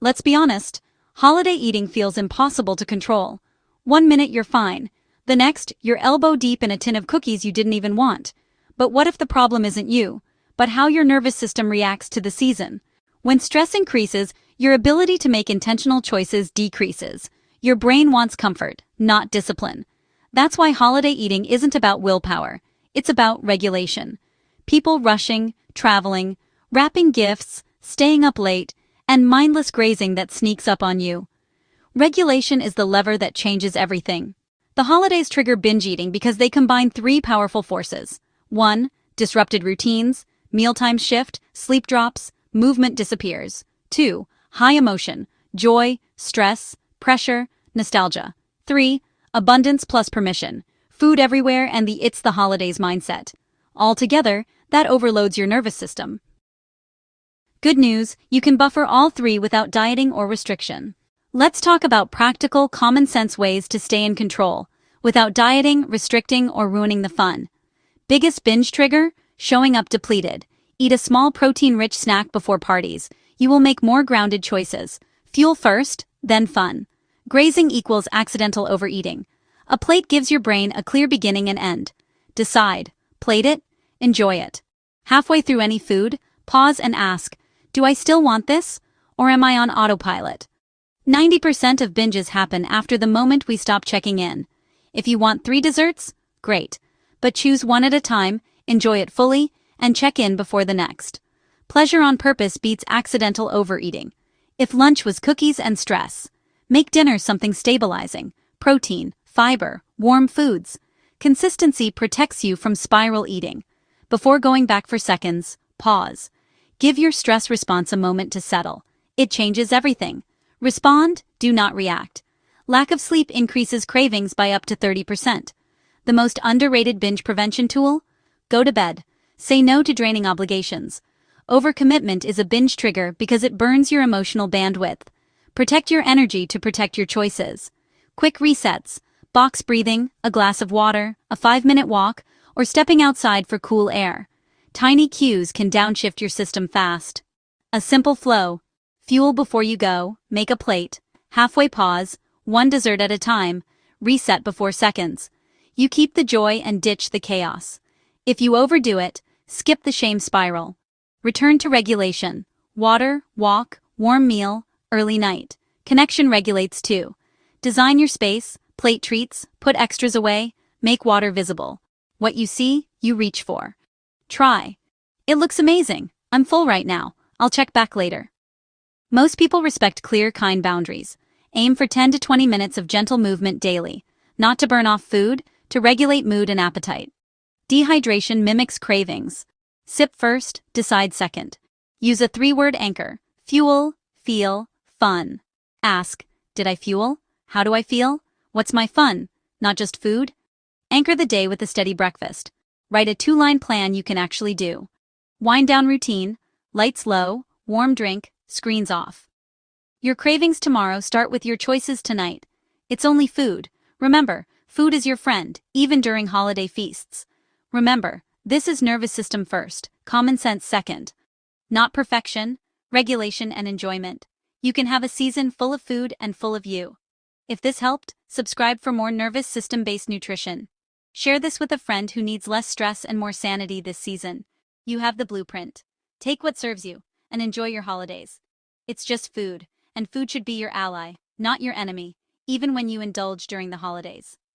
Let's be honest, holiday eating feels impossible to control. One minute you're fine, the next you're elbow deep in a tin of cookies you didn't even want. But what if the problem isn't you, but how your nervous system reacts to the season? When stress increases, your ability to make intentional choices decreases. Your brain wants comfort, not discipline. That's why holiday eating isn't about willpower, it's about regulation. People rushing, traveling, wrapping gifts, staying up late, and mindless grazing that sneaks up on you. Regulation is the lever that changes everything. The holidays trigger binge eating because they combine three powerful forces. 1. Disrupted routines, mealtime shift, sleep drops, movement disappears. 2. High emotion, joy, stress, pressure, nostalgia. 3. Abundance plus permission, food everywhere and the "it's the holidays" mindset. Altogether, that overloads your nervous system. Good news, you can buffer all three without dieting or restriction. Let's talk about practical, common-sense ways to stay in control, without dieting, restricting, or ruining the fun. Biggest binge trigger? Showing up depleted. Eat a small protein-rich snack before parties. You will make more grounded choices. Fuel first, then fun. Grazing equals accidental overeating. A plate gives your brain a clear beginning and end. Decide. Plate it. Enjoy it. Halfway through any food, pause and ask, do I still want this? Or am I on autopilot? 90% of binges happen after the moment we stop checking in. If you want 3 desserts, great. But choose one at a time, enjoy it fully, and check in before the next. Pleasure on purpose beats accidental overeating. If lunch was cookies and stress, make dinner something stabilizing. Protein, fiber, warm foods. Consistency protects you from spiral eating. Before going back for seconds, pause. Give your stress response a moment to settle. It changes everything. Respond, do not react. Lack of sleep increases cravings by up to 30%. The most underrated binge prevention tool? Go to bed. Say no to draining obligations. Overcommitment is a binge trigger because it burns your emotional bandwidth. Protect your energy to protect your choices. Quick resets. Box breathing, a glass of water, a 5-minute walk, or stepping outside for cool air. Tiny cues can downshift your system fast. A simple flow. Fuel before you go, make a plate, halfway pause, 1 dessert at a time, reset before seconds. You keep the joy and ditch the chaos. If you overdo it, skip the shame spiral. Return to regulation. Water, walk, warm meal, early night. Connection regulates too. Design your space, plate treats, put extras away, make water visible. What you see, you reach for. Try. It looks amazing. I'm full right now. I'll check back later. Most people respect clear, kind boundaries. Aim for 10 to 20 minutes of gentle movement daily, not to burn off food, to regulate mood and appetite. Dehydration mimics cravings. Sip first, decide second. Use a 3-word anchor. Fuel, feel, fun. Ask, did I fuel? How do I feel? What's my fun? Not just food? Anchor the day with a steady breakfast. Write a 2-line plan you can actually do. Wind down routine, lights low, warm drink, screens off. Your cravings tomorrow start with your choices tonight. It's only food. Remember, food is your friend, even during holiday feasts. Remember, this is nervous system first, common sense second. Not perfection, regulation and enjoyment. You can have a season full of food and full of you. If this helped, subscribe for more nervous system-based nutrition. Share this with a friend who needs less stress and more sanity this season. You have the blueprint. Take what serves you, and enjoy your holidays. It's just food, and food should be your ally, not your enemy, even when you indulge during the holidays.